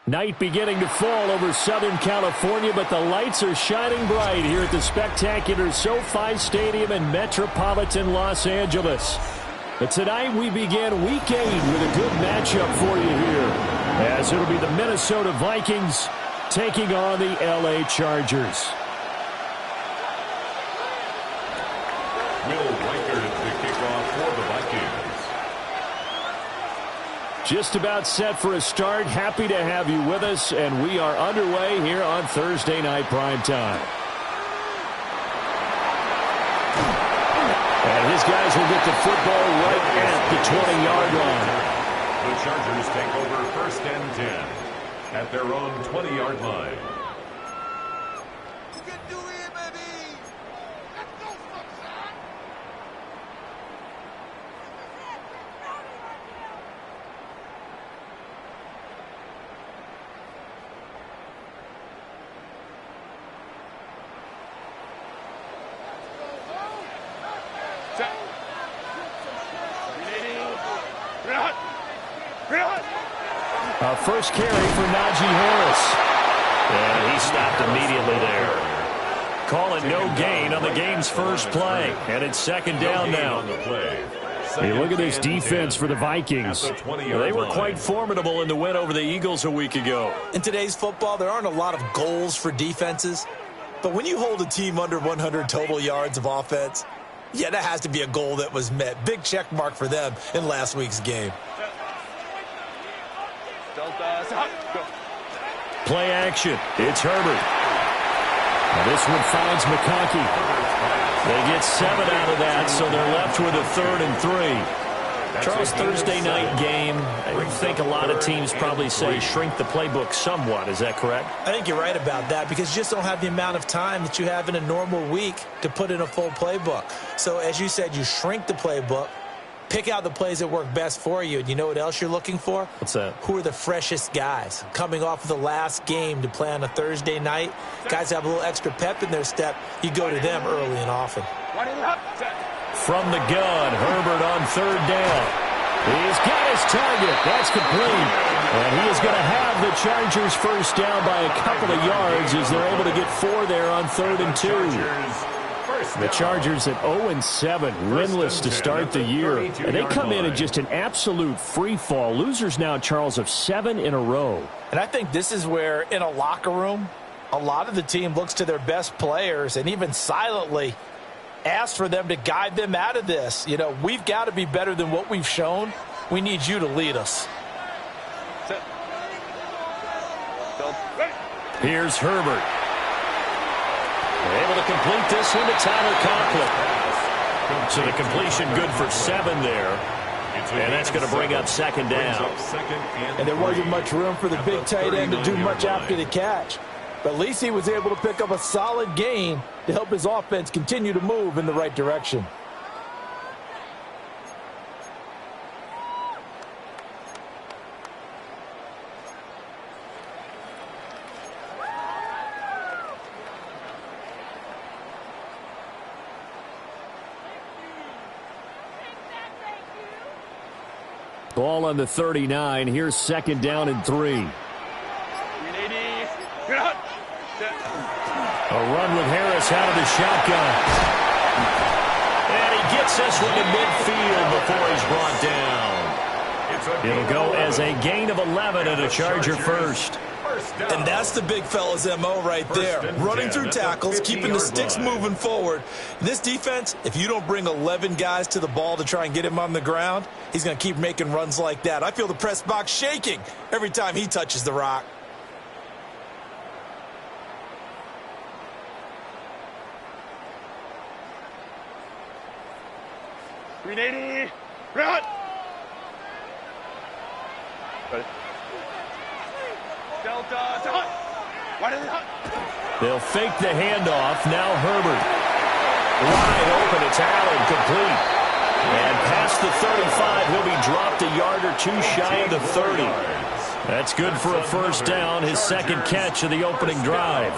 Night beginning to fall over Southern California, but the lights are shining bright here at the spectacular SoFi Stadium in metropolitan Los Angeles. But tonight we begin Week 8 with a good matchup for you here, as it'll be the Minnesota Vikings taking on the LA Chargers. Will Riker to kick off for the Vikings. Just about set for a start. Happy to have you with us, and we are underway here on Thursday Night Primetime. And his guys will get the football right at the 20-yard line. The Chargers take over 1st and 10 at their own 20-yard line. You can do it, baby! Let's go, sunshine! Our first carry for Najee Harris. And he stopped immediately there. Call it no gain on the game's first play. And it's second down now. Hey, look at this defense for the Vikings. They were quite formidable in the win over the Eagles a week ago. In today's football, there aren't a lot of goals for defenses. But when you hold a team under 100 total yards of offense, yeah, that has to be a goal that was met. Big check mark for them in last week's game. Play action. It's Herbert. Now this one finds McConkey. They get 7 out of that, so they're left with a 3rd and 3. Charles, Thursday night game, I think a lot of teams probably say shrink the playbook somewhat. Is that correct? I think you're right about that because you just don't have the amount of time that you have in a normal week to put in a full playbook. So as you said, you shrink the playbook, pick out the plays that work best for you. And you know what else you're looking for? What's that? Who are the freshest guys coming off of the last game to play on a Thursday night? Guys have a little extra pep in their step. You go to them early and often. From the gun, Herbert on 3rd down. He's got his target. That's complete. And he is going to have the Chargers first down by a couple of yards as they're able to get 4 there on 3rd and 2. The Chargers at 0-7, winless to start the year. And they come in at just an absolute free fall. Losers now, Charles, of 7 in a row. And I think this is where, in a locker room, a lot of the team looks to their best players and even silently ask for them to guide them out of this. You know, we've got to be better than what we've shown. We need you to lead us. Here's Herbert. Able to complete this one to Tyler Conklin. So the completion good for 7 there. And that's going to bring up 2nd down. And there wasn't much room for the big tight end to do much after the catch. But at least he was able to pick up a solid gain to help his offense continue to move in the right direction. Ball on the 39. Here's 2nd down and 3. A run with Harris out of the shotgun. And he gets this one to midfield before he's brought down. It'll go as a gain of 11 and a Charger first. And that's the big fella's MO right there. Running through tackles, keeping the sticks moving forward. This defense, if you don't bring 11 guys to the ball to try and get him on the ground, he's going to keep making runs like that. I feel the press box shaking every time he touches the rock. Run! They'll fake the handoff. Now Herbert. Wide open. It's Allen, complete. And past the 35, he'll be dropped a yard or 2 shy of the 30. That's good for a first down, his 2nd catch of the opening drive.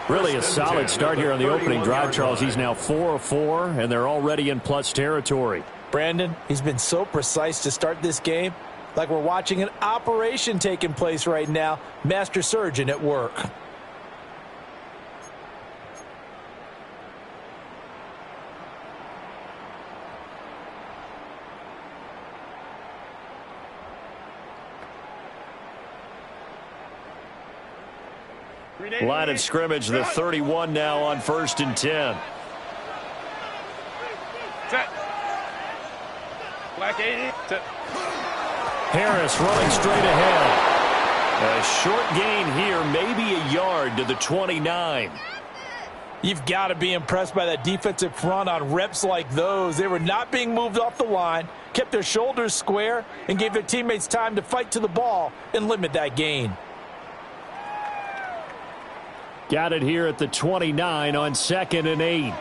Really a solid start here on the opening drive, Charles. He's now 4 of 4, and they're already in plus territory. Brandon, he's been so precise to start this game. like we're watching an operation taking place right now. Master surgeon at work. Line of scrimmage, the 31 now on 1st and 10. Set. Black 80. Set. Harris running straight ahead. A short gain here, maybe a yard to the 29. You've got to be impressed by that defensive front on reps like those. They were not being moved off the line, kept their shoulders square, and gave their teammates time to fight to the ball and limit that gain. Got it here at the 29 on 2nd and 8.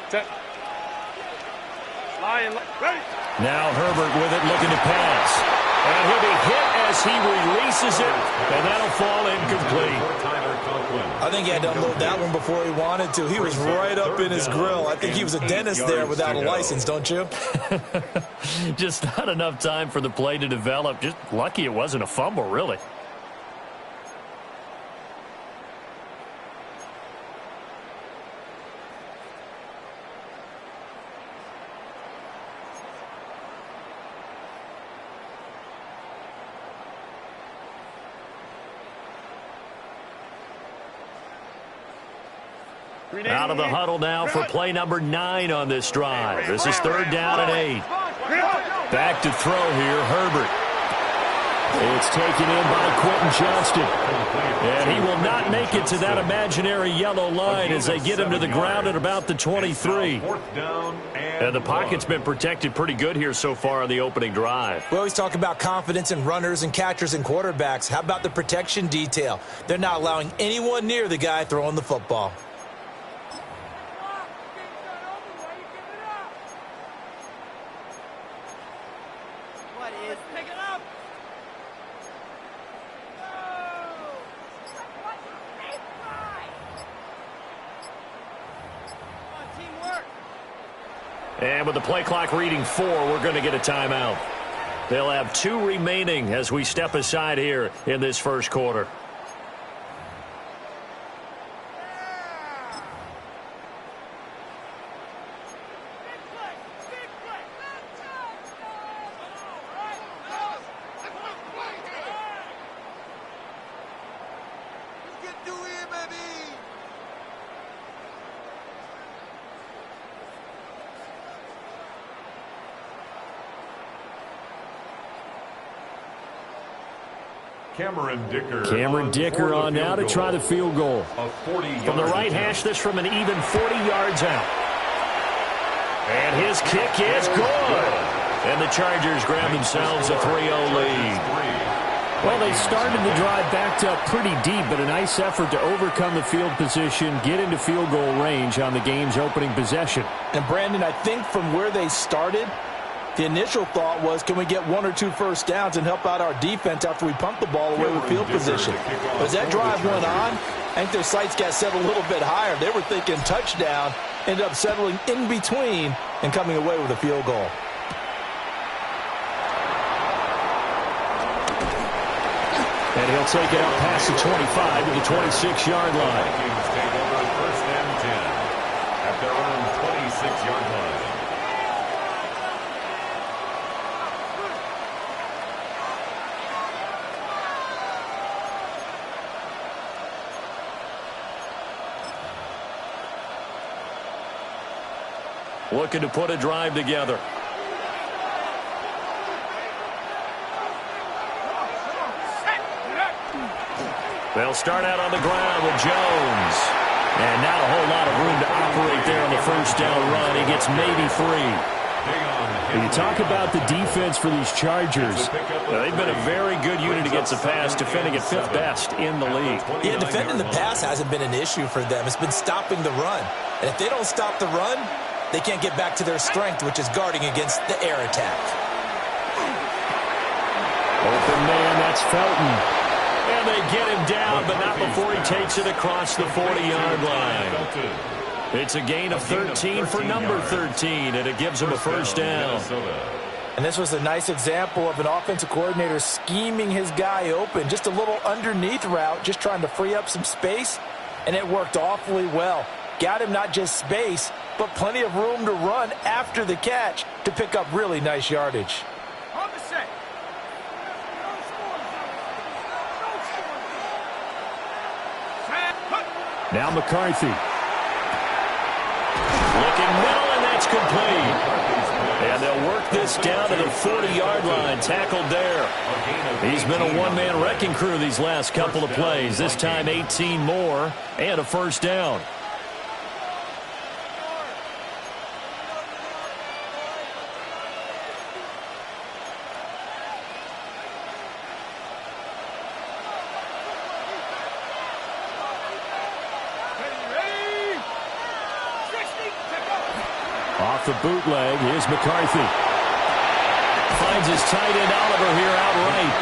Set. Lion. Ready. Now Herbert with it, looking to pass. And he'll be hit as he releases it, and that'll fall incomplete. I think he had to unload that one before he wanted to. He was right up in his grill. I think he was a dentist there without a license, don't you? Just not enough time for the play to develop. Just lucky it wasn't a fumble, really. Out of the huddle now for play number 9 on this drive. This is 3rd down and 8. Back to throw here, Herbert. It's taken in by Quentin Johnston. And he will not make it to that imaginary yellow line as they get him to the ground at about the 23. And the pocket's been protected pretty good here so far on the opening drive. We always talk about confidence in runners and catchers and quarterbacks. How about the protection detail? They're not allowing anyone near the guy throwing the football. And with the play clock reading 4, we're going to get a timeout. They'll have 2 remaining as we step aside here in this first quarter. Cameron Dicker on now to try the field goal. From the right hash, this from an even 40 yards out. And his kick is good. And the Chargers grab themselves a 3-0 lead. Well, they started the drive backed up pretty deep, but a nice effort to overcome the field position, get into field goal range on the game's opening possession. And, Brandon, I think from where they started, the initial thought was, can we get 1 or 2 first downs and help out our defense after we pump the ball away with field position? But as that drive went on, I think their sights got set a little bit higher. They were thinking touchdown, ended up settling in between and coming away with a field goal. And he'll take it out past the 25 to the 26-yard line. Vikings take over 1st and 10 at their own 26-yard line. Looking to put a drive together. They'll start out on the ground with Jones. And not a whole lot of room to operate there on the first down run. He gets maybe 3. When you talk about the defense for these Chargers, they've been a very good unit against the pass, defending at 5th best in the league. Yeah, defending the pass hasn't been an issue for them. It's been stopping the run. And if they don't stop the run, they can't get back to their strength, which is guarding against the air attack. Open man, that's Felton. And they get him down, but not before he takes it across the 40-yard line. It's a gain of 13 for number 13, and it gives him a first down. And this was a nice example of an offensive coordinator scheming his guy open. Just a little underneath route, just trying to free up some space, and it worked awfully well. Got him not just space, but plenty of room to run after the catch to pick up really nice yardage. Now McCarthy. Looking middle, and that's complete. And they'll work this down to the 40-yard line. Tackled there. He's been a one-man wrecking crew these last couple of plays. This time 18 more and a first down. Off the bootleg, here's McCarthy. Finds his tight end Oliver here outright.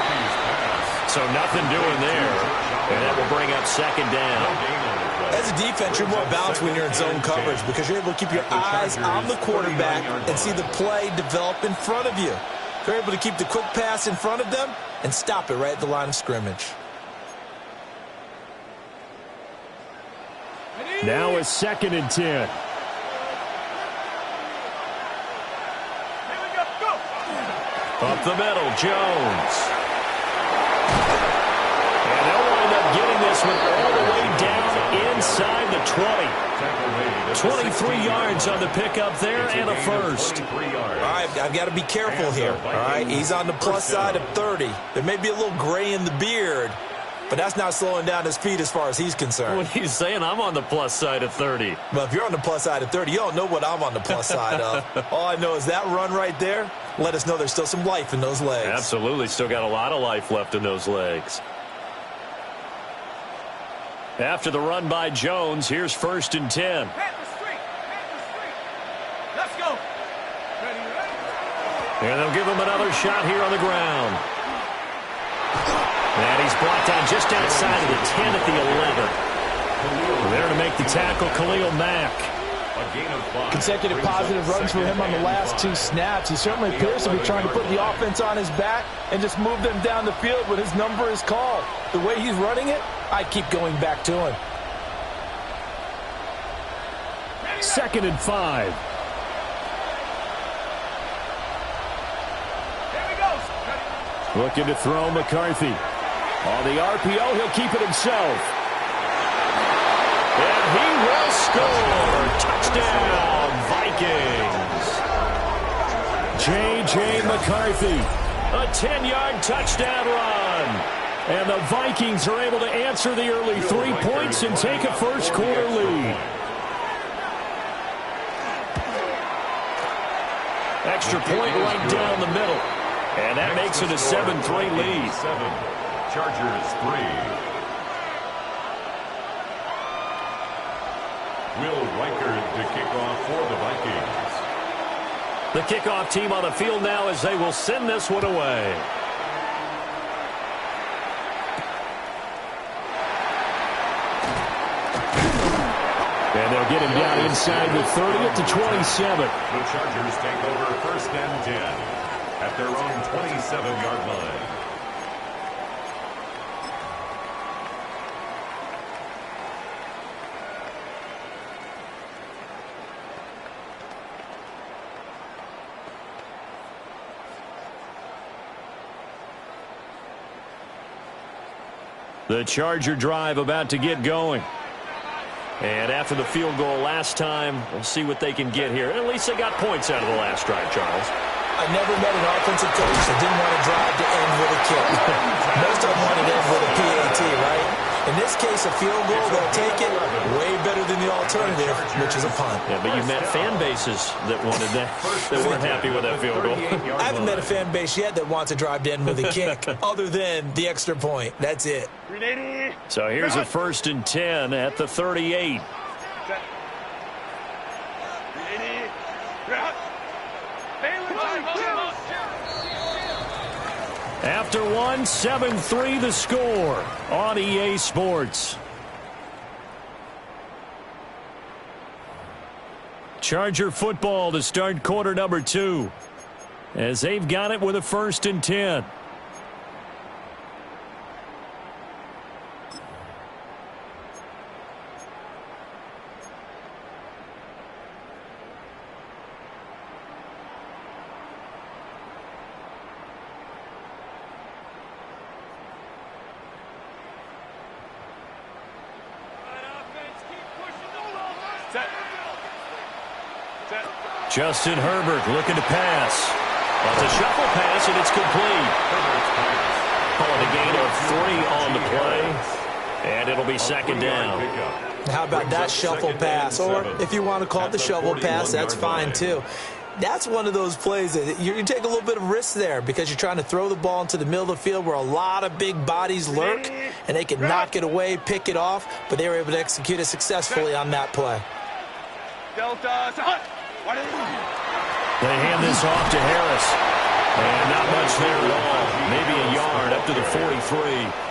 So nothing doing there. And that will bring up second down. As a defense, you're more balanced when you're in zone coverage because you're able to keep your eyes on the quarterback and see the play develop in front of you. You're able to keep the quick pass in front of them and stop it right at the line of scrimmage. Now it's 2nd and 10. Up the middle, Jones. And they'll wind up getting this one all the way down inside the 20. 23 yards on the pickup there and a first. All right, I've got to be careful here. All right, he's on the plus side of 30. There may be a little gray in the beard, but that's not slowing down his feet as far as he's concerned. What he's saying, I'm on the plus side of 30. Well, if you're on the plus side of 30, you don't know what I'm on the plus side of. All I know is that run right there let us know there's still some life in those legs. Absolutely, still got a lot of life left in those legs. After the run by Jones, here's 1st and 10. Let's go. And they'll give him another shot here on the ground. And he's blocked down just outside of the 10 at the 11. There to make the tackle, Khalil Mack. Consecutive positive runs for him on the last 2 snaps. He certainly appears to be trying to put the offense on his back and just move them down the field when his number is called. The way he's running it, I keep going back to him. 2nd and 5. Looking to throw McCarthy. On the RPO, he'll keep it himself. And he will score. Touchdown, Vikings. J.J. McCarthy. A 10-yard touchdown run. And the Vikings are able to answer the early 3 points and take a first-quarter lead. Extra point right down the middle. And that makes it a 7-3 lead. 7, Chargers 3. Will Reichard to kick off for the Vikings. The kickoff team on the field now as they will send this one away. And they'll get him down inside the 30 at the 27. The Chargers take over 1st and 10 at their own 27-yard line. The Charger drive about to get going. And after the field goal last time, we'll see what they can get here. At least they got points out of the last drive, Charles. I never met an offensive coach that didn't want to drive to end with a kick. Most of them wanted to end with a PAT, right? In this case, a field goal, they'll take it way better than the alternative, which is a punt. Yeah, but you met fan bases that wanted that, that weren't happy with that field goal. I haven't met a fan base yet that wants to drive to end with a kick, other than the extra point. That's it. So here's a 1st and 10 at the 38. After one, 7-3 the score on EA Sports. Charger football to start quarter number 2. as they've got it with a 1st and 10. Justin Herbert looking to pass. That's a shuffle pass, and it's complete. Calling a gain of 3 on the play, and it'll be 2nd down. How about that shuffle pass? Or if you want to call it the shovel pass, that's fine too. That's one of those plays that you take a little bit of risk there because you're trying to throw the ball into the middle of the field where a lot of big bodies lurk, and they can knock it away, pick it off, but they were able to execute it successfully on that play. They hand this off to Harris. And not much there at all. Maybe a yard up to the 43.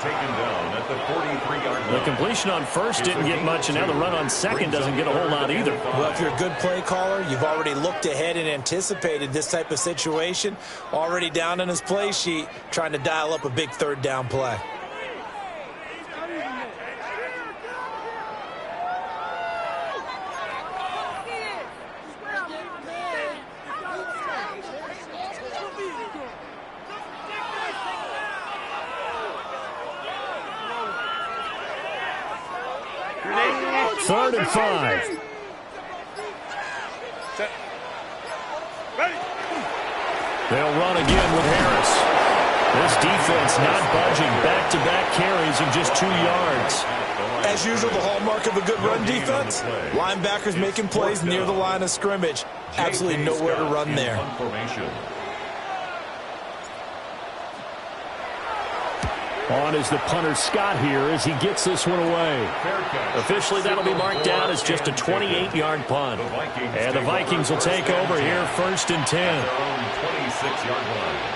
Taken down at the 43-yard line. The completion on 1st didn't get much, and now the run on 2nd doesn't get a whole lot either. Well, if you're a good play caller, you've already looked ahead and anticipated this type of situation. Already down in his play sheet, trying to dial up a big 3rd down play. Third and 5. They'll run again with Harris. This defense not budging. Back-to-back carries of just 2 yards. As usual, the hallmark of a good run defense, linebackers making plays near the line of scrimmage. Absolutely nowhere to run there. On is the punter Scott here as he gets this one away. Officially, that'll be marked down as just a 28-yard punt. And the Vikings will take over here, 1st and 10. 26-yard line.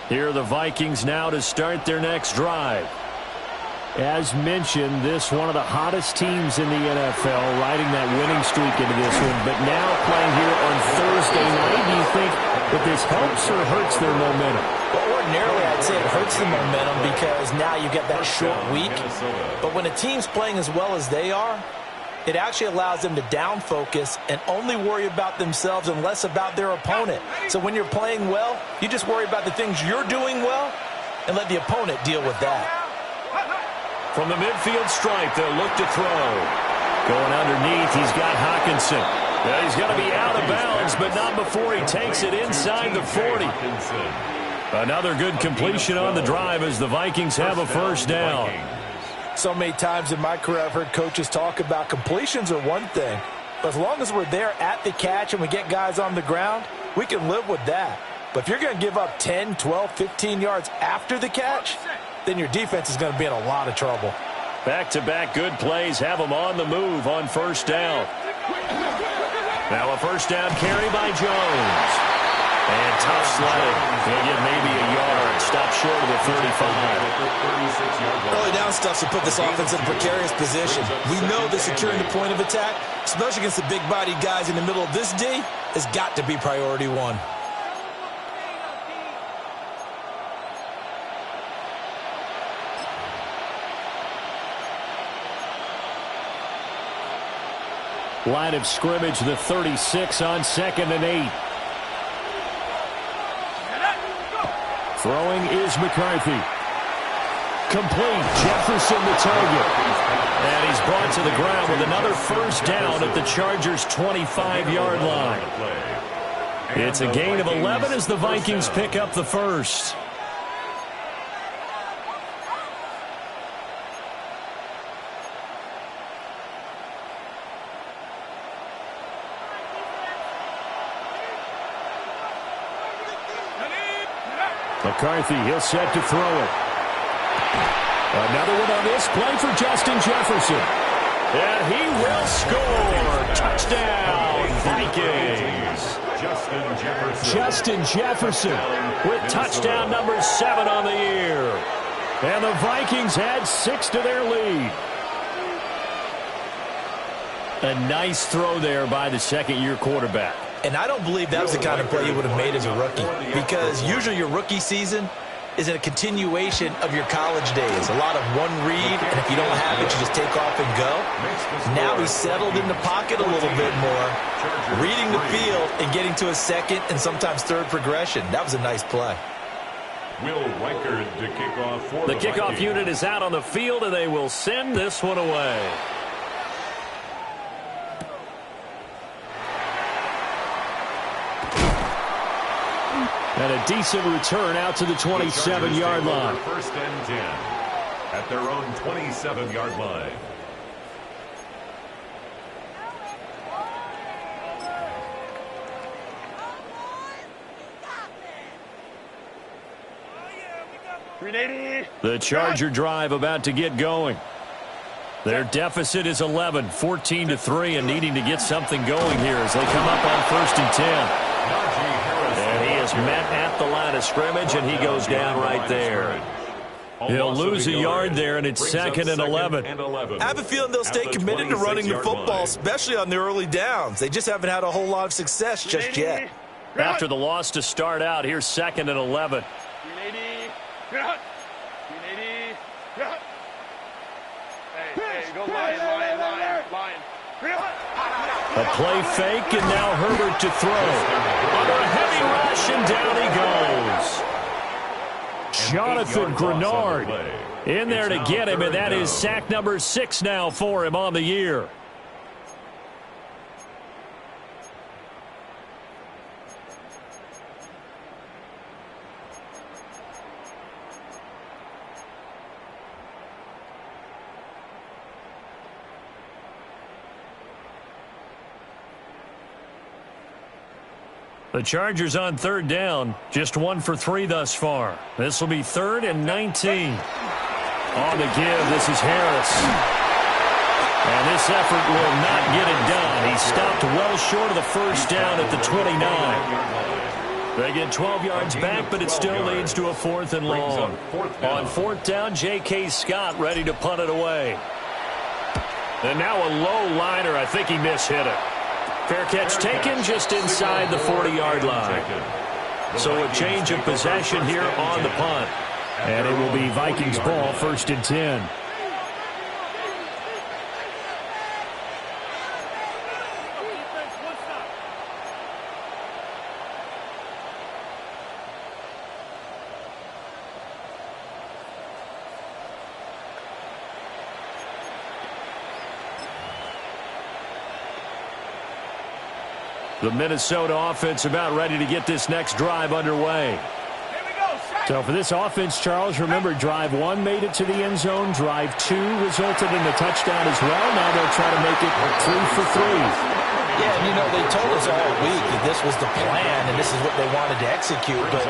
Here are the Vikings now to start their next drive. As mentioned, this one of the hottest teams in the NFL, riding that winning streak into this one, but now playing here on Thursday night. Do you think that this helps or hurts their momentum? Well, ordinarily, I'd say it hurts the momentum because now you get that short week. But when a team's playing as well as they are, it actually allows them to down focus and only worry about themselves and less about their opponent. So when you're playing well, you just worry about the things you're doing well and let the opponent deal with that. From the midfield stripe, they'll look to throw. Going underneath, he's got Hockenson. Yeah, he's going to be out of bounds, but not before he takes it inside the 40. Another good completion on the drive as the Vikings have a 1st down. So many times in my career I've heard coaches talk about completions are one thing, but as long as we're there at the catch and we get guys on the ground, we can live with that. But if you're going to give up 10, 12, 15 yards after the catch, then your defense is going to be in a lot of trouble. Back-to-back good plays have them on the move on 1st down. Now a 1st down carry by Jones. And tough sledding. He'll get maybe a yard. Stop short of the 35. Early down stuff to put this offense in a precarious position. We know that securing the point of attack, especially against the big-bodied guys in the middle of this D, has got to be priority 1. Line of scrimmage, the 36 on 2nd and 8. Throwing is McCarthy. Complete. Jefferson the target. And he's brought to the ground with another 1st down at the Chargers' 25-yard line. It's a gain of 11 as the Vikings pick up the 1st. McCarthy, he'll set to throw it. Another one on this play for Justin Jefferson. And he will score. Touchdown, Vikings. Justin Jefferson with touchdown number 7 on the year. And the Vikings add 6 to their lead. A nice throw there by the second-year quarterback. And I don't believe that was the kind of play you would have made as a rookie, because usually your rookie season is a continuation of your college days. A lot of one read, and if you don't have it, you just take off and go. Now he's settled in the pocket a little bit more, reading the field and getting to a second and sometimes third progression. That was a nice play. Will Reichard to kick off for the kickoff unit is out on the field, and they will send this one away. And a decent return out to the 27-yard line. First and 10 at their own 27-yard line. The Charger drive about to get going. Their deficit is 11, 14-3, and needing to get something going here as they come up on first and 10. And he is met at the line of scrimmage, and he goes down right there. He'll lose a yard there, and it's second and 11. I have a feeling they'll stay committed to running the football, especially on the early downs. They just haven't had a whole lot of success just yet. After the loss to start out, here's second and 11. A play fake, and now Herbert to throw. Under a heavy rush, and down he goes. Jonathan Grenard in there to get him, and that is sack number 6 now for him on the year. The Chargers on third down, just 1 for 3 thus far. This will be third and 19. On the give, this is Harris. And this effort will not get it done. He stopped well short of the first down at the 29. They get 12 yards back, but it still leads to a 4th and long. On 4th down, J.K. Scott ready to punt it away. And now a low liner. I think he mishit it. Fair catch taken just inside the 40-yard line. So a change of possession here on the punt. And it will be Vikings ball, first and 10. The Minnesota offense about ready to get this next drive underway. So for this offense, Charles, remember, drive 1 made it to the end zone. Drive 2 resulted in a touchdown as well. Now they'll try to make it 3 for 3. Yeah, and you know, they told us all week that this was the plan and this is what they wanted to execute. But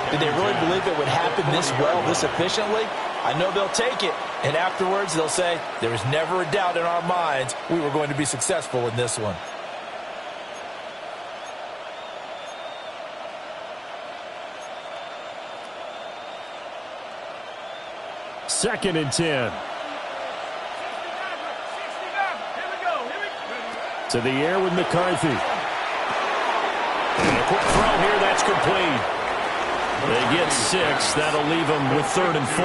did they really believe it would happen this well, this efficiently? I know they'll take it. And afterwards, they'll say, there was never a doubt in our minds we were going to be successful in this one. Second and 10. To the air with McCarthy. And a quick throw here, that's complete. They get 6. That'll leave them with 3rd and 4.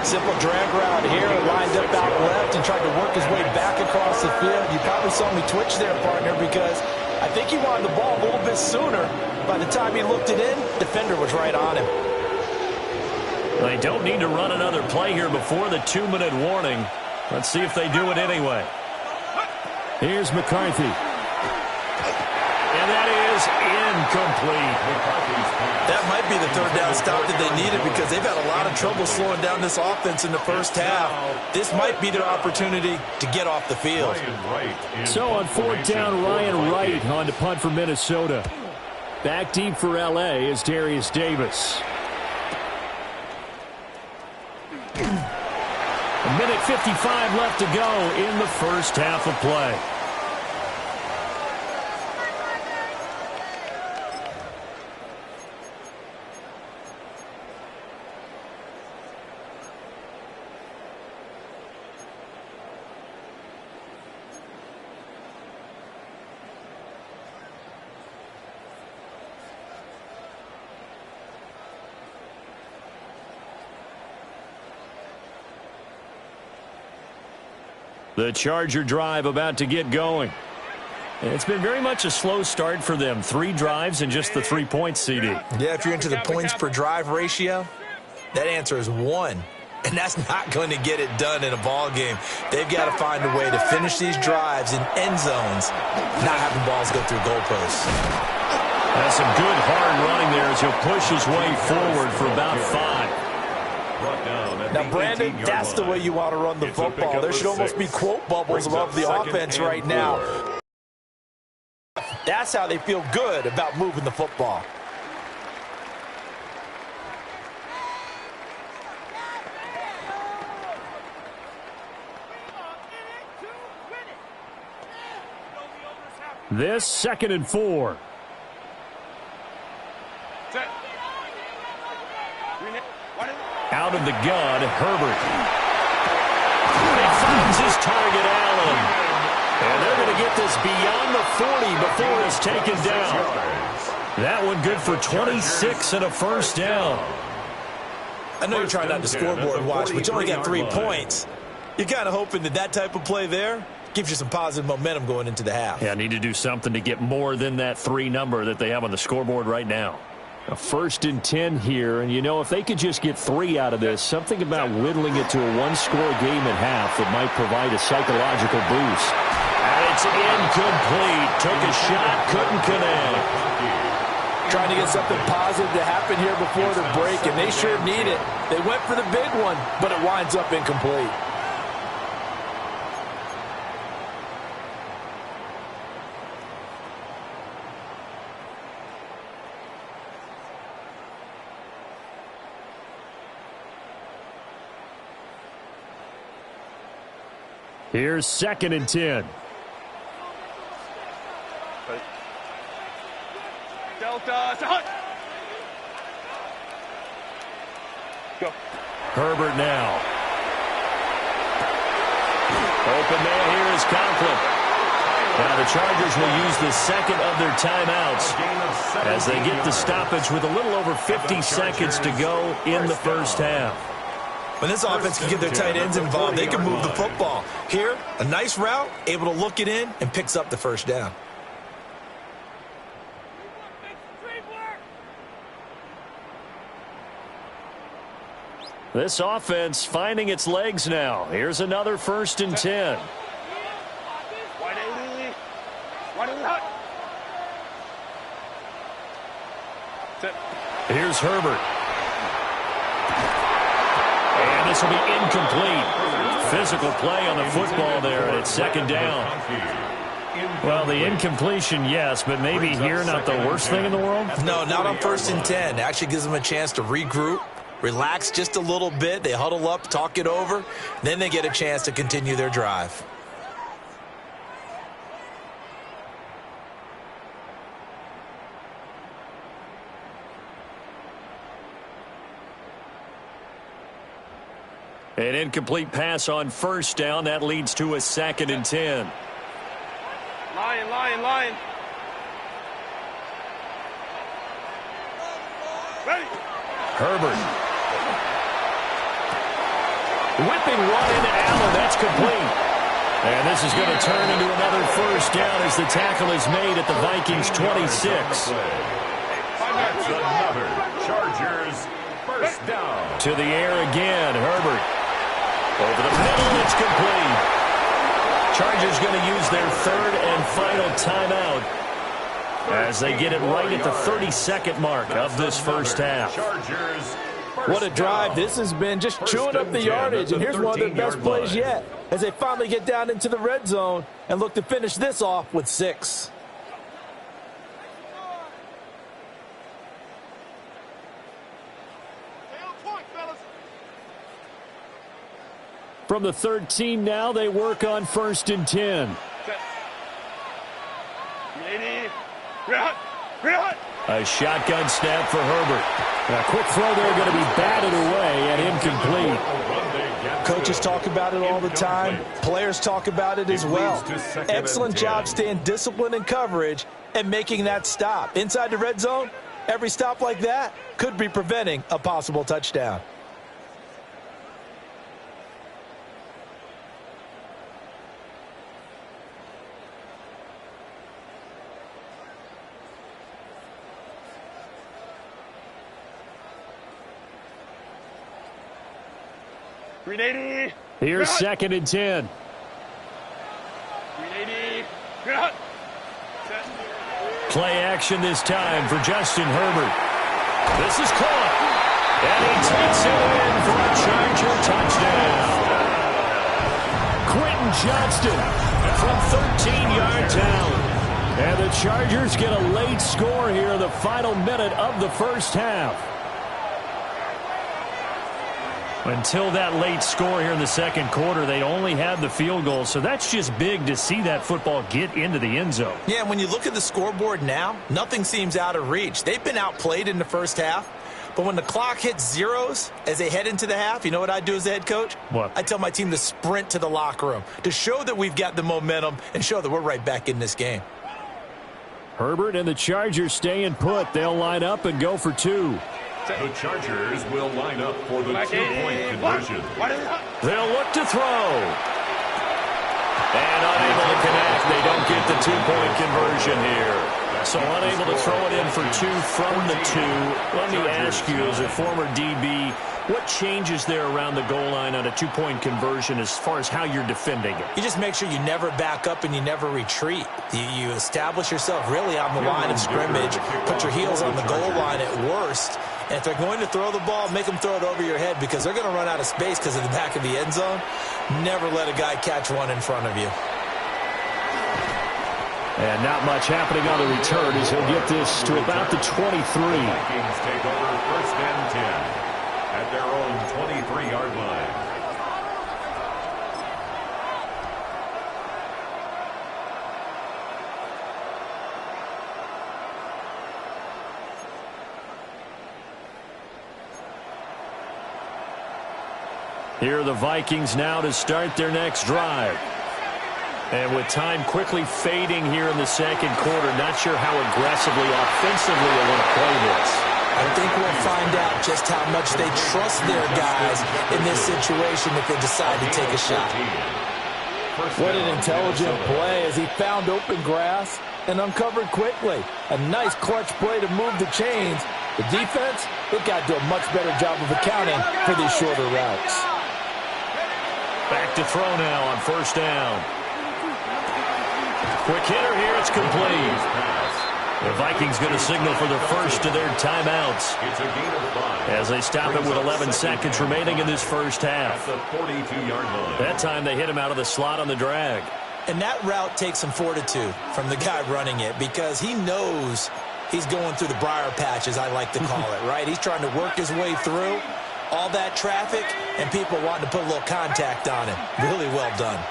Simple drag route here, lined up out left and tried to work his way back across the field. You probably saw me twitch there, partner, because I think he wanted the ball a little bit sooner. By the time he looked it in, defender was right on him. They don't need to run another play here before the 2-minute warning. Let's see if they do it anyway. Here's McCarthy. And that is incomplete. That might be the 3rd down stop that they needed because they've had a lot of trouble slowing down this offense in the first half. This might be their opportunity to get off the field. So on 4th down, Ryan Wright on to punt for Minnesota. Back deep for L.A. is Darius Davis. A minute 55 left to go in the first half of play. The Charger drive about to get going. It's been very much a slow start for them. 3 drives and just the 3 points, CD. Yeah, if you're into the points per drive ratio, that answer is 1. And that's not going to get it done in a ball game. They've got to find a way to finish these drives in end zones, not having balls go through goalposts. That's some good hard running there as he'll push his way forward for about 5. Now, Brandon, that's the way you want to run the football. There should almost be quote bubbles above the offense right now. That's how they feel good about moving the football. This 2nd and 4. Out of the gun, Herbert. He finds his target, Allen. And they're going to get this beyond the 40 before it's taken down. That one good for 26 and a first down. I know you're trying not to scoreboard watch, but you only got 3 points. You're kind of hoping that that type of play there gives you some positive momentum going into the half. Yeah, need to do something to get more than that 3 number that they have on the scoreboard right now. A 1st and 10 here, and you know, if they could just get 3 out of this, something about whittling it to a 1-score game at half that might provide a psychological boost. And it's incomplete. Took a shot, couldn't connect. Trying to get something positive to happen here before the break, and they sure need it. They went for the big one, but it winds up incomplete. Here's 2nd and 10. Go. Herbert now. Open man here is Conklin. Now the Chargers will use the 2nd of their timeouts as they get the stoppage with a little over 50 seconds to go in the first half. When this offense can get their tight ends involved, they can move the football. Here, a nice route, able to look it in, and picks up the first down. This offense finding its legs now. Here's another 1st and 10. Here's Herbert. And this will be incomplete. Physical play on the football there, and it's 2nd down. Well, the incompletion, yes, but maybe here not the worst thing in the world? No, not on 1st and 10. It actually gives them a chance to regroup, relax just a little bit. They huddle up, talk it over. Then they get a chance to continue their drive. An incomplete pass on 1st down. That leads to a 2nd and 10. Lion. Ready. Herbert. Whipping run into Allen. That's complete. And this is going to turn into another first down as the tackle is made at the Vikings' 26. That's another Chargers first down. To the air again, Herbert. Over the middle, it's complete. Chargers going to use their 3rd and final timeout as they get it right at the 32nd mark of this first half. What a drive this has been, just chewing up the yardage. And here's one of their best plays yet as they finally get down into the red zone and look to finish this off with 6. From the 13 now, they work on 1st and 10. A shotgun snap for Herbert. A quick throw there going to be batted away and incomplete. Coaches talk about it all the time. Players talk about it as well. Excellent job staying disciplined in coverage and making that stop. Inside the red zone, every stop like that could be preventing a possible touchdown. Here's 2nd and 10. Play action this time for Justin Herbert. This is caught. And he takes it in for a Charger touchdown. Quentin Johnston from 13 yards out. And the Chargers get a late score here in the final minute of the first half. Until that late score here in the second quarter, they only had the field goal. So that's just big to see that football get into the end zone. Yeah, when you look at the scoreboard now, nothing seems out of reach. They've been outplayed in the first half. But when the clock hits zeros as they head into the half, you know what I do as the head coach? What? I tell my team to sprint to the locker room to show that we've got the momentum and show that we're right back in this game. Herbert and the Chargers staying put. They'll line up and go for 2. The Chargers will line up for the 2-point conversion. They'll look to throw. And unable to connect. They don't get the 2-point conversion here. So unable to throw it in for 2 from the 2. Let me ask you, as a former DB, what changes there around the goal line on a 2-point conversion as far as how you're defending it? You just make sure you never back up and you never retreat. You establish yourself really on the line of scrimmage, put your heels on the goal line at worst. And if they're going to throw the ball, make them throw it over your head because they're going to run out of space because of the back of the end zone. Never let a guy catch one in front of you. And not much happening on the return as he'll get this to about the 23. Vikings take over 1st and 10 at their own 23-yard line. Here are the Vikings now to start their next drive. And with time quickly fading here in the second quarter, not sure how aggressively, offensively they want to play this. I think we'll find out just how much they trust their guys in this situation if they decide to take a shot. What an intelligent play as he found open grass and uncovered quickly. A nice clutch play to move the chains. The defense, they've got to do a much better job of accounting for these shorter routes. Back to throw now on 1st down. Quick hitter here, it's complete. The Vikings going to signal for the first of their timeouts It's a gain of 5. as they stop it with 11 seconds remaining in this first half. At the 42-yard line. That time they hit him out of the slot on the drag. And that route takes some fortitude from the guy running it because he knows he's going through the briar patch, as I like to call it, right? He's trying to work his way through all that traffic and people wanting to put a little contact on him. Really well done.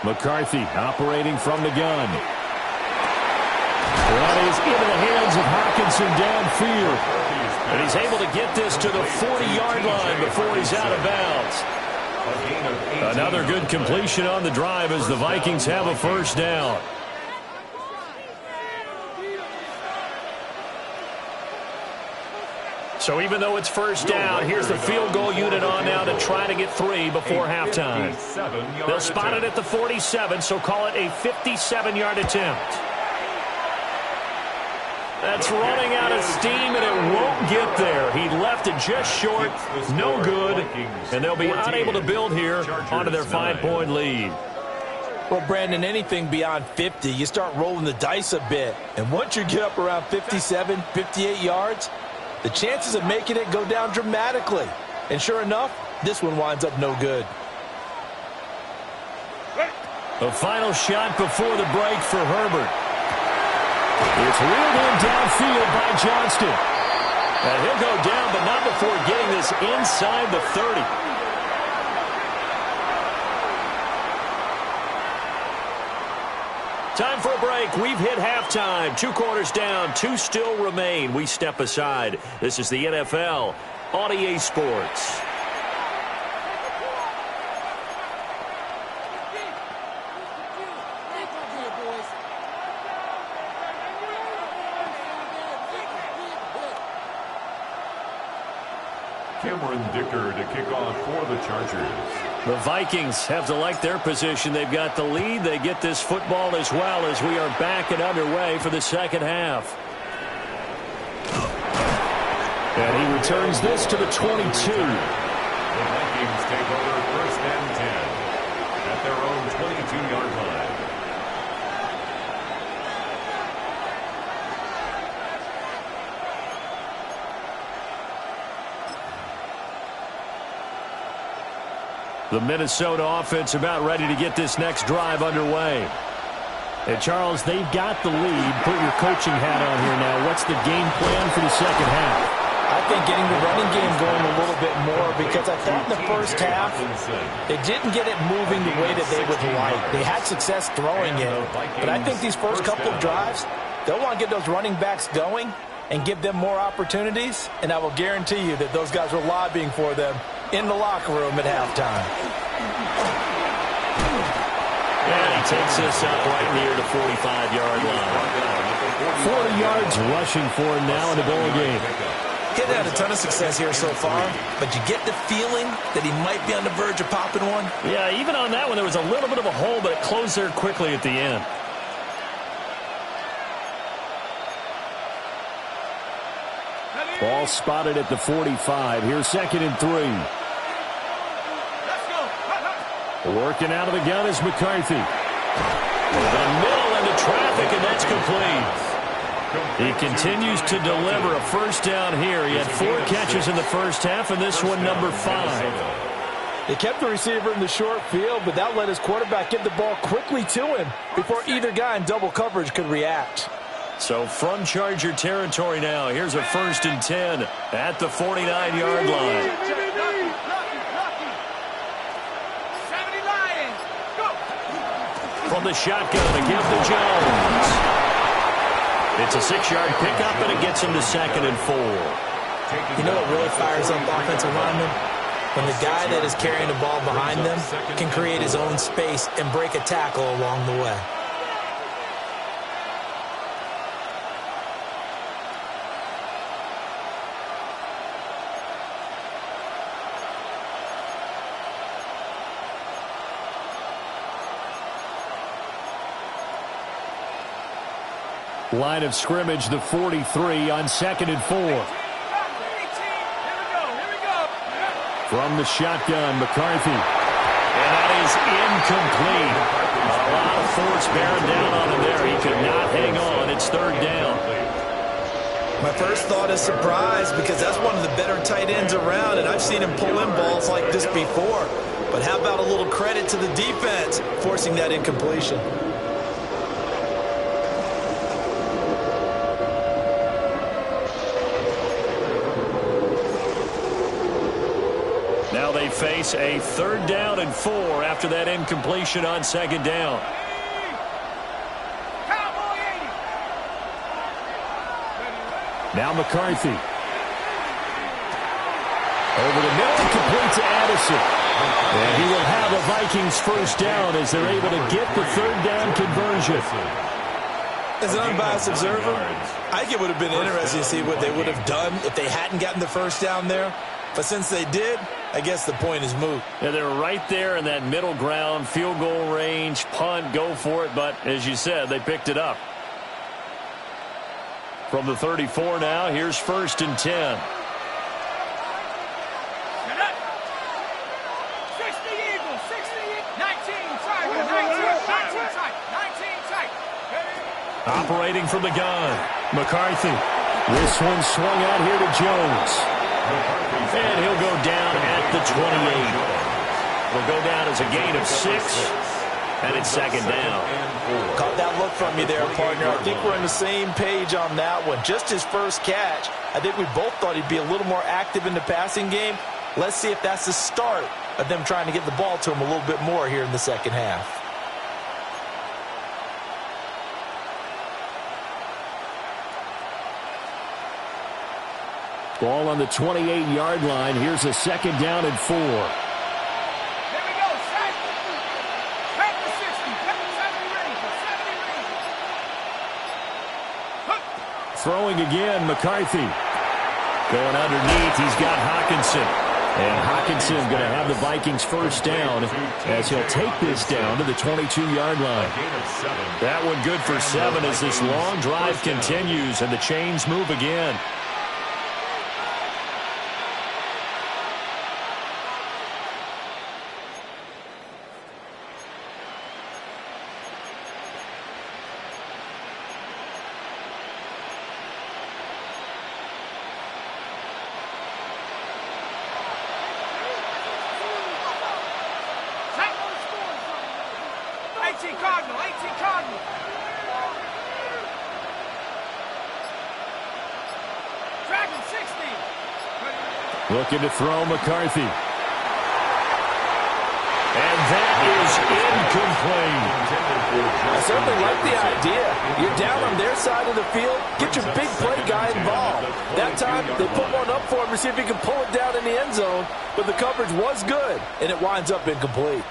McCarthy operating from the gun. That is into the hands of Hockenson downfield. And he's able to get this to the 40-yard line before he's out of bounds. Another good completion on the drive as the Vikings have a 1st down. So even though it's 1st down, here's the field goal unit on now to try to get 3 before halftime. They'll spot it at the 47, so call it a 57-yard attempt. That's running out of steam, and it won't get there. He left it just short, no good, and they'll be unable to build here onto their 5-point lead. Well, Brandon, anything beyond 50, you start rolling the dice a bit. And once you get up around 57, 58 yards, the chances of making it go down dramatically. And sure enough, this one winds up no good. A final shot before the break for Herbert. It's reeled in downfield by Johnston. And he'll go down, but not before getting this inside the 30. Time for a break. We've hit halftime. 2 quarters down, 2 still remain. We step aside. This is the NFL on EA Sports. Dicker to kick off for the Chargers. The Vikings have to like their position. They've got the lead. They get this football as well as we are back and underway for the second half. And he returns this to the 22. The Vikings take over 1st and 10 at their own 22-yard line. The Minnesota offense about ready to get this next drive underway. And, Charles, they've got the lead. Put your coaching hat on here now. What's the game plan for the second half? I think getting the running game going a little bit more, because I thought in the first half they didn't get it moving the way that they would like. They had success throwing it, but I think these first couple of drives, they'll want to get those running backs going and give them more opportunities, and I will guarantee you that those guys were lobbying for them in the locker room at halftime. And he takes this up right near the 45-yard line. 40 yards rushing for him now in the ball game. He's had a ton of success here so far, but you get the feeling that he might be on the verge of popping one. Yeah, even on that one, there was a little bit of a hole, but it closed there quickly at the end. Ball spotted at the 45. Here's 2nd and 3. Working out of the gun is McCarthy. The middle into traffic, and that's complete. He continues to deliver a first down here. He had 4 catches in the first half, and this one number 5. They kept the receiver in the short field, but that let his quarterback get the ball quickly to him before either guy in double coverage could react. So from Charger territory now, here's a 1st and 10 at the 49-yard line. From the shotgun to give to Jones. It's a 6-yard pickup, and it gets him to 2nd and 4. You know what really fires up offensive linemen? When the guy that is carrying the ball behind them can create his own space and break a tackle along the way. Line of scrimmage, the 43 on 2nd and 4. From the shotgun, McCarthy. And that is incomplete. A lot of force bearing down on him there. He could not hang on. It's 3rd down. My first thought is surprise, because that's one of the better tight ends around, and I've seen him pull in balls like this before. But how about a little credit to the defense forcing that incompletion? Now they face a 3rd down and 4 after that incompletion on 2nd down. Now McCarthy. Over the middle, complete to Addison. And he will have a Vikings 1st down as they're able to get the 3rd down conversion. As an unbiased observer, I think it would have been interesting to see what they would have done if they hadn't gotten the 1st down there. But since they did, I guess the point is moot. Yeah, they're right there in that middle ground, field goal range, punt, go for it. But as you said, they picked it up. From the 34 now, here's 1st and 10. Operating from the gun, McCarthy. This one swung out here to Jones. And he'll go down at the 28. Will go down as a gain of 6, and it's 2nd down. Caught that look from you there, partner. I think we're on the same page on that one. Just his first catch. I think we both thought he'd be a little more active in the passing game. Let's see if that's the start of them trying to get the ball to him a little bit more here in the second half. Ball on the 28-yard line. Here's a 2nd down and 4. Here we go, set. Back to 60. Back to 70 range. 70 range. Throwing again, McCarthy. Going underneath, he's got Hawkinson. And Hawkinson's going to have the Vikings first down as he'll take this down to the 22-yard line. That one good for 7 as this long drive continues and the chains move again. Looking to throw McCarthy. And that is incomplete. I certainly like the idea. You're down on their side of the field. Get your big play guy involved. That time, they put one up for him to see if he can pull it down in the end zone. But the coverage was good, and it winds up incomplete.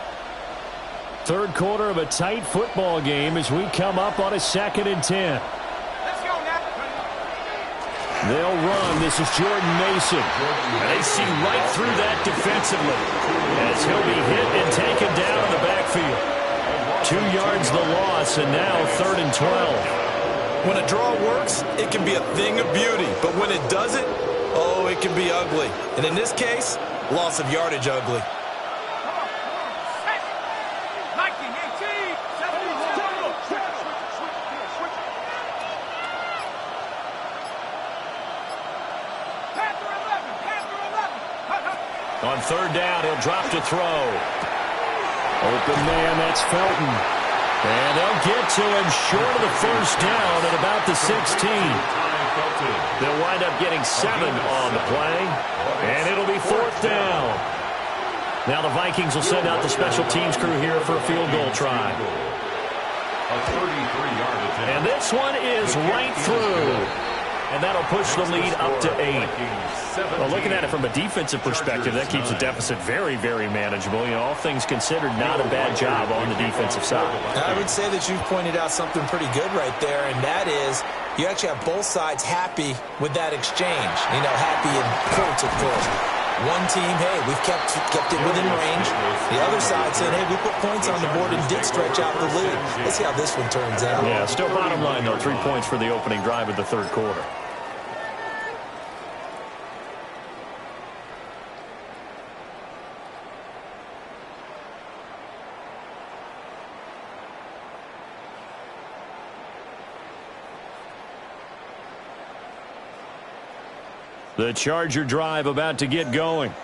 Third quarter of a tight football game as we come up on a 2nd and 10. They'll run. This is Jordan Mason. And they see right through that defensively as he'll be hit and taken down in the backfield. 2 yards the loss, and now 3rd and 12. When a draw works, it can be a thing of beauty. But when it doesn't, oh, it can be ugly. And in this case, loss of yardage ugly. On 3rd down, he'll drop to throw. Open man, that's Felton. And they'll get to him short of the first down at about the 16. They'll wind up getting 7 on the play, and it'll be 4th down. Now the Vikings will send out the special teams crew here for a field goal try. And this one is right through. And that'll push the lead up to 8. Well, looking at it from a defensive perspective, that keeps the deficit very, very manageable. You know, all things considered, not a bad job on the defensive side. I would say that you've pointed out something pretty good right there, and that is you actually have both sides happy with that exchange. You know, happy in quotes, of course. One team, hey, we've kept it within range. The other side said, hey, we put points on the board and did stretch out the lead. Let's see how this one turns out. Yeah, still bottom line, though, 3 points for the opening drive of the third quarter. The Charger drive about to get going.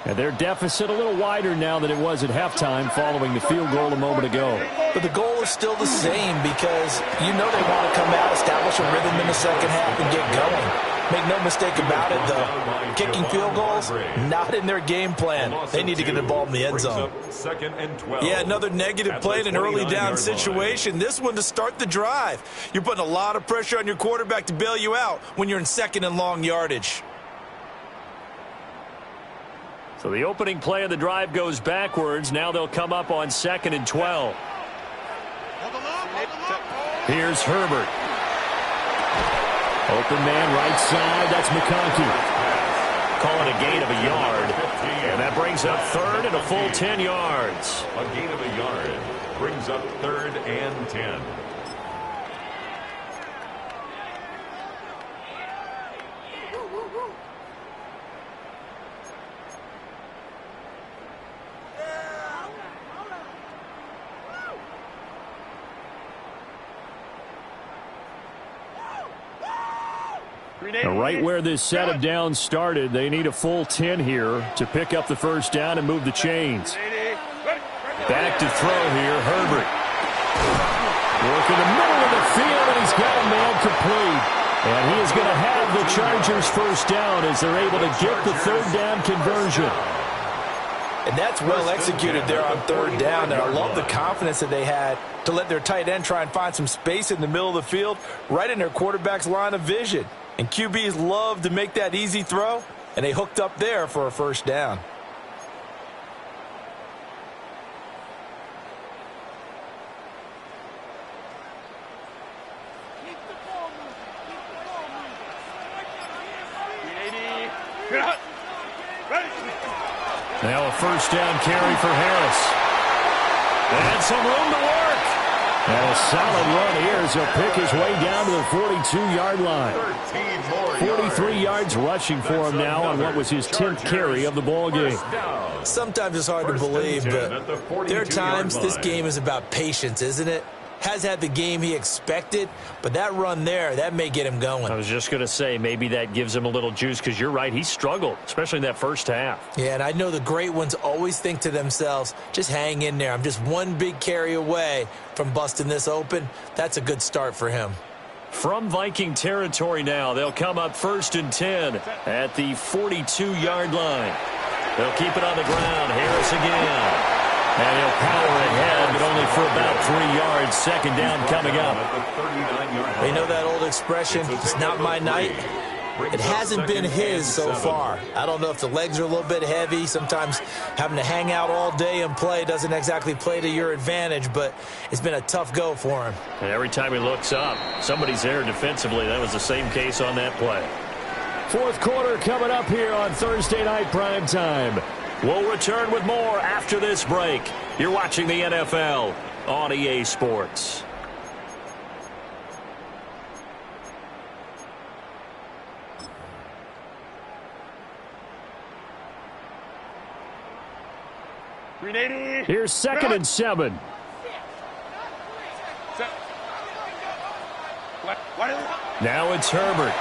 And their deficit a little wider now than it was at halftime following the field goal a moment ago. But the goal is still the same because you know they want to come out, establish a rhythm in the second half, and get going. Make no mistake about it, though. Kicking field goals, not in their game plan. They need to get the ball in the end zone. 2nd and 12. Yeah, another negative play in an early down situation. This one to start the drive. You're putting a lot of pressure on your quarterback to bail you out when you're in 2nd and long yardage. So the opening play of the drive goes backwards. Now they'll come up on 2nd and 12. Here's Herbert. Open man right side. That's McConkey. Calling a gain of a yard. And that brings up 3rd and a full 10 yards. A gain of a yard brings up 3rd and 10. And right where this set of downs started, they need a full 10 here to pick up the first down and move the chains. Back to throw here, Herbert. Work in the middle of the field, and he's got a man complete. And he is going to have the Chargers first down as they're able to get the 3rd down conversion. And that's well executed there on 3rd down. And I love the confidence that they had to let their tight end try and find some space in the middle of the field, right in their quarterback's line of vision. And QBs love to make that easy throw, and they hooked up there for a first down. Now a first down carry for Harris. And some room to work. And a solid run here as he'll pick his way down to the 42-yard line. 43 yards rushing for him now on what was his 10th carry of the ball game. Sometimes it's hard to believe, but there are times this game is about patience, isn't it? Has had the game he expected, but that run there, that may get him going. I was just going to say, maybe that gives him a little juice, because you're right, he struggled, especially in that first half. Yeah, and I know the great ones always think to themselves, just hang in there. I'm just one big carry away from busting this open. That's a good start for him. From Viking territory now, they'll come up 1st and 10 at the 42-yard line. They'll keep it on the ground. Harris again. And he'll power ahead, but only for about 3 yards. Second down coming up. You know that old expression, it's not my night? It hasn't been his so far. I don't know if the legs are a little bit heavy. Sometimes having to hang out all day and play doesn't exactly play to your advantage, but it's been a tough go for him. And every time he looks up, somebody's there defensively. That was the same case on that play. Fourth quarter coming up here on Thursday Night Primetime. We'll return with more after this break. You're watching the NFL on EA Sports. Here's 2nd and 7. Now it's Herbert.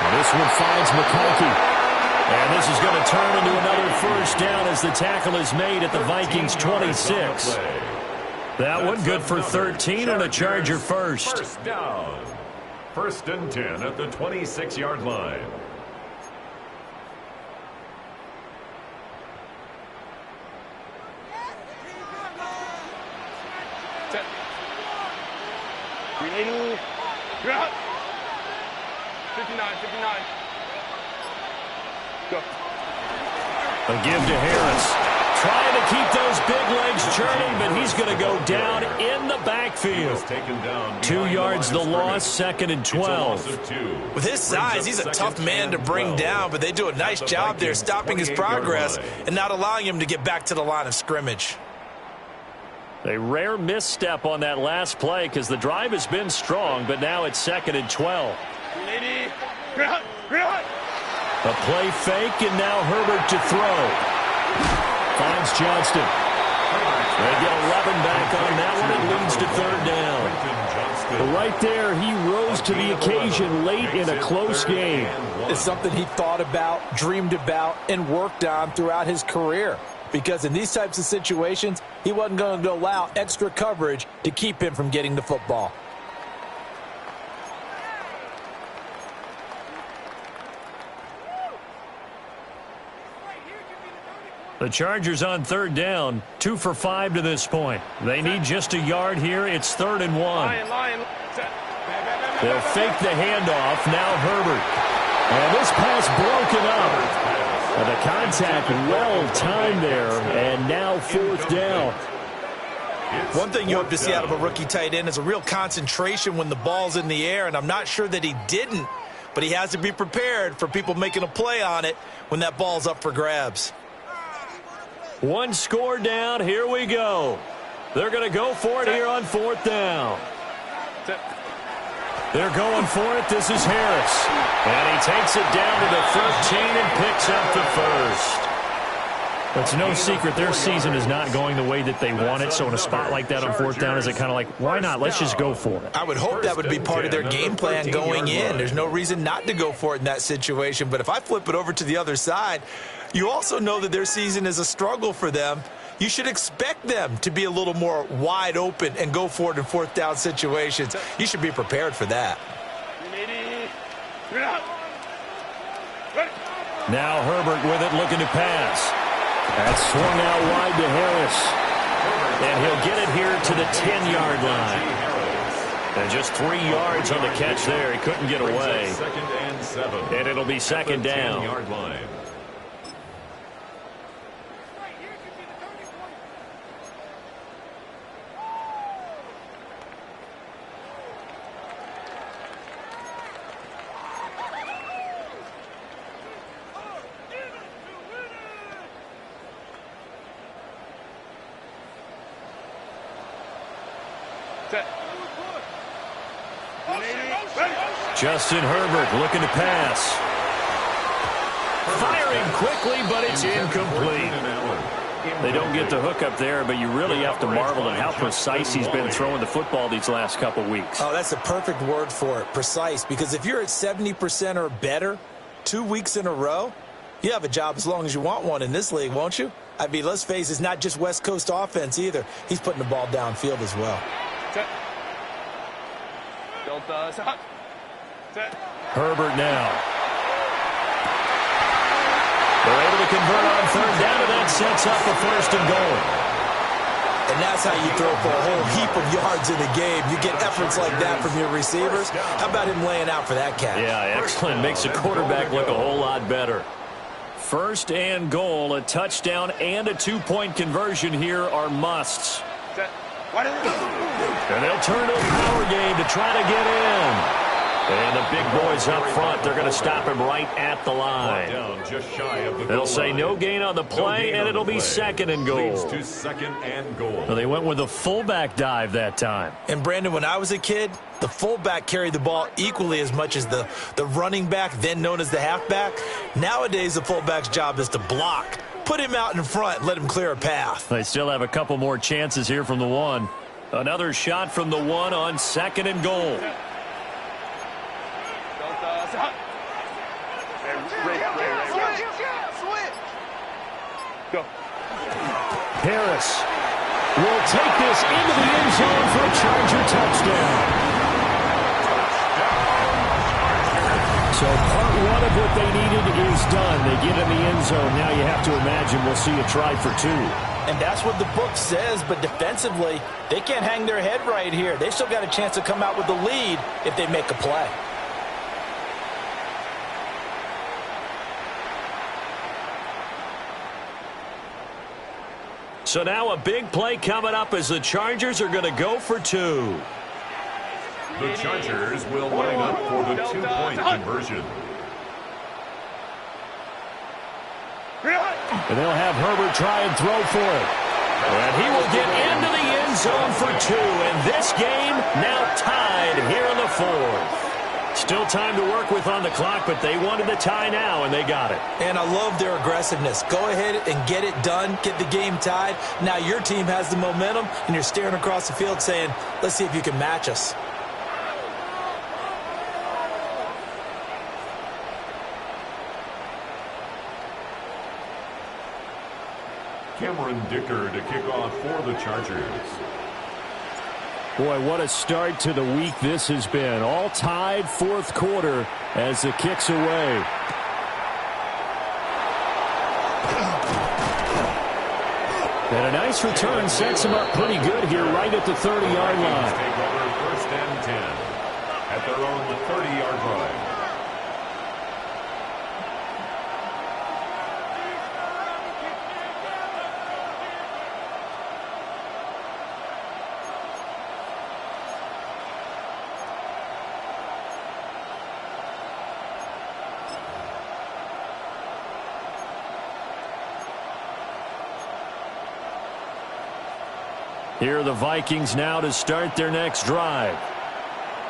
And this one finds McConkey. And this is going to turn into another first down as the tackle is made at the Vikings' 26. That one good for 13 on a Charger first. First down. 1st and 10 at the 26-yard line. You're out. 59. Go. A give to Harris. Trying to keep those big legs churning, but he's going to go down in the backfield. 2 yards the loss, 2nd and 12. With his size, he's a tough man to bring down, but they do a nice job there stopping his progress and not allowing him to get back to the line of scrimmage. A rare misstep on that last play because the drive has been strong, but now it's 2nd and 12. A play fake, and now Herbert to throw. Finds Johnston. They get 11 back on that one. It leads to 3rd down. But right there, he rose to the occasion late in a close game. It's something he thought about, dreamed about, and worked on throughout his career. Because in these types of situations, he wasn't going to allow extra coverage to keep him from getting the football. The Chargers on 3rd down, 2 for 5 to this point. They need just a yard here. It's 3rd and 1. They'll fake the handoff. Now Herbert. And this pass broken up. And the contact well timed there. And now 4th down. One thing you hope to see out of a rookie tight end is a real concentration when the ball's in the air, and I'm not sure that he didn't, but he has to be prepared for people making a play on it when that ball's up for grabs. One score down. Here we go. They're going to go for it here on 4th down. They're going for it. This is Harris. And he takes it down to the 13 and picks up the first. It's no secret their season is not going the way that they want it. So in a spot like that on 4th down, is it kind of like, why not? Let's just go for it. I would hope that would be part of their game plan going in. There's no reason not to go for it in that situation. But if I flip it over to the other side, you also know that their season is a struggle for them. You should expect them to be a little more wide open and go for it in 4th down situations. You should be prepared for that. Now Herbert with it, looking to pass. That's swung out wide to Harris. And he'll get it here to the 10-yard line. And just 3 yards on the catch there. He couldn't get away. Second and 7. And it'll be second down. 10-yard line. Justin Herbert looking to pass. Firing quickly, but it's incomplete. They don't get the hook up there, but you really have to marvel at how precise he's been throwing the football these last couple weeks. Oh, that's a perfect word for it, precise, because if you're at 70% or better 2 weeks in a row, you have a job as long as you want one in this league, won't you? I mean, let's face it, it's not just West Coast offense either. He's putting the ball downfield as well. Herbert now. They're able to convert on third down, and that sets up a first and goal. And that's how you throw for a whole heap of yards in the game. You get efforts like that from your receivers. How about him laying out for that catch? Yeah, excellent. Makes the quarterback look a whole lot better. First and goal, a touchdown and a 2-point conversion here are musts. And they'll turn to a power game to try to get in. And the big boys up front, they're going to stop him right at the line. They'll say no gain on the play, and it'll be second and goal. Leads to second and goal. Well, they went with a fullback dive that time. And, Brandon, when I was a kid, the fullback carried the ball equally as much as the running back, then known as the halfback. Nowadays, the fullback's job is to block. Put him out in front and let him clear a path. They still have a couple more chances here from the one. Another shot from the one on second and goal. Harris will take this into the end zone for a Charger touchdown. So part one of what they needed is done. They get in the end zone. Now you have to imagine we'll see a try for 2. And that's what the book says, but defensively, they can't hang their head right here. They still got a chance to come out with the lead if they make a play. So now a big play coming up as the Chargers are going to go for 2. The Chargers will line up for the 2-point conversion. And they'll have Herbert try and throw for it. And he will get into the end zone for 2. And this game now tied here in the 4th. Still time to work with on the clock, but they wanted the tie now, and they got it. And I love their aggressiveness. Go ahead and get it done, get the game tied. Now your team has the momentum, and you're staring across the field saying, let's see if you can match us. Cameron Dicker to kick off for the Chargers. Boy, what a start to the week this has been. All tied 4th quarter as the kick's away. And a nice return sets him up pretty good here right at the 30-yard line. Take over first and 10 at their own 30-yard line. Here are the Vikings now to start their next drive.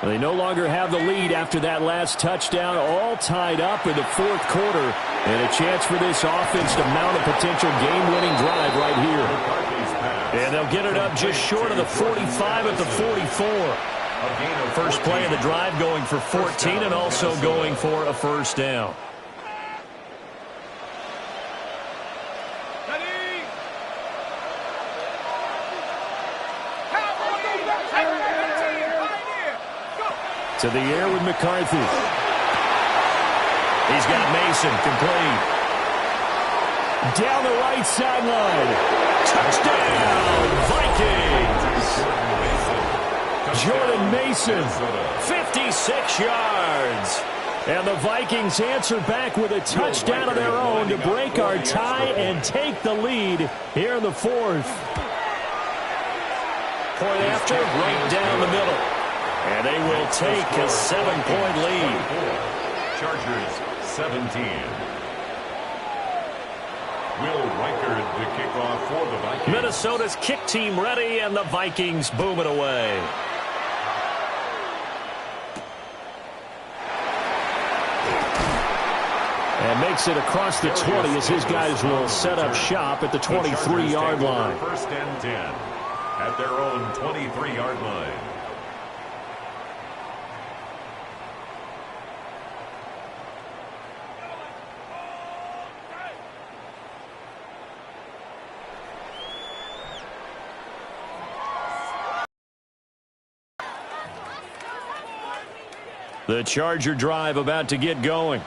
They no longer have the lead after that last touchdown, all tied up in the 4th quarter, and a chance for this offense to mount a potential game-winning drive right here. And they'll get it up just short of the 45 at the 44. First play of the drive going for 14 and also going for a first down. To the air with McCarthy. He's got Mason complete. Down the right sideline. Touchdown, Vikings. Jordan Mason, 56 yards. And the Vikings answer back with a touchdown of their own to break our tie and take the lead here in the fourth. Point after, right down the middle. And they will take a 7-point lead. Chargers 17. Will Reichard the kickoff for the Vikings. Minnesota's kick team ready, and the Vikings boom it away. And makes it across the 20 as his guys will set up shop at the 23-yard line. First and 10 at their own 23-yard line. The Charger drive about to get going.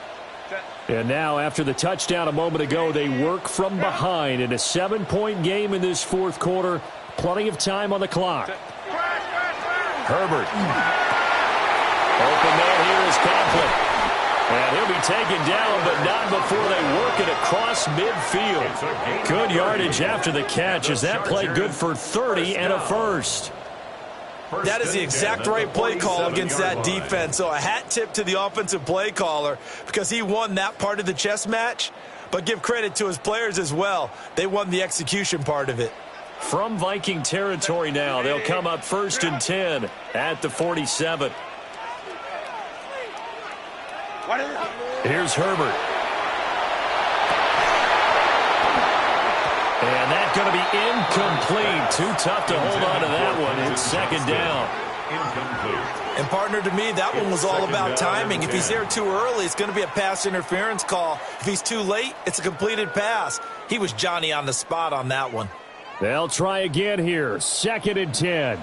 And now, after the touchdown a moment ago, they work from behind in a 7-point game in this fourth quarter. Plenty of time on the clock. Herbert. Open man here is Conklin. And he'll be taken down, but not before they work it across midfield. Good yardage after the catch as that play good for 30 and a first. That is the exact right play call against that defense. So a hat tip to the offensive play caller because he won that part of the chess match. But give credit to his players as well. They won the execution part of it. From Viking territory now, they'll come up 1st and 10 at the 47. Here's Herbert. And that's going to be incomplete. Too tough to hold on to that one. It's second down. Incomplete. And, partner, to me, that one was all about timing. If he's there too early, it's going to be a pass interference call. If he's too late, it's a completed pass. He was Johnny on the spot on that one. They'll try again here. 2nd and 10.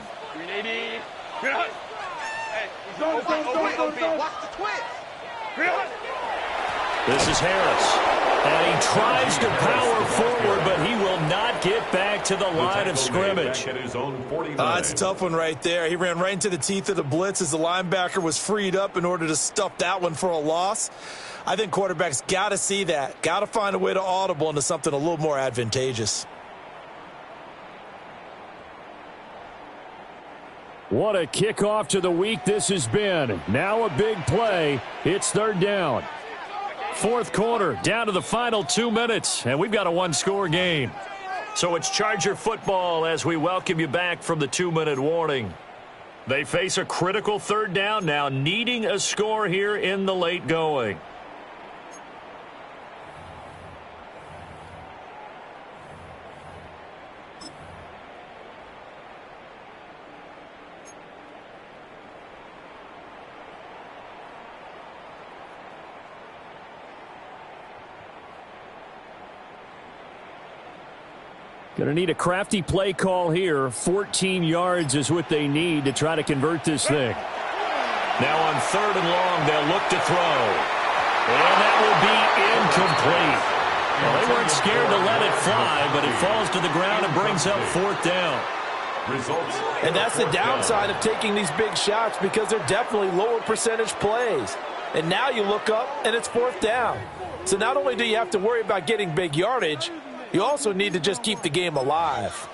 This is Harris. And he tries to power forward, but he will not get back to the line of scrimmage. That's a tough one right there. He ran right into the teeth of the blitz as the linebacker was freed up in order to stuff that one for a loss. I think quarterbacks got to see that. Got to find a way to audible into something a little more advantageous. What a kickoff to the week this has been. Now a big play. It's 3rd down. Fourth quarter, down to the final 2 minutes, and we've got a one-score game. So it's Charger football as we welcome you back from the 2-minute warning. They face a critical 3rd down now, needing a score here in the late going. Going to need a crafty play call here. 14 yards is what they need to try to convert this thing. Now on 3rd and long, they'll look to throw. And that will be incomplete. Well, they weren't scared to let it fly, but it falls to the ground and brings up 4th down. And that's the downside of taking these big shots because they're definitely lower percentage plays. And now you look up, and it's 4th down. So not only do you have to worry about getting big yardage, you also need to just keep the game alive.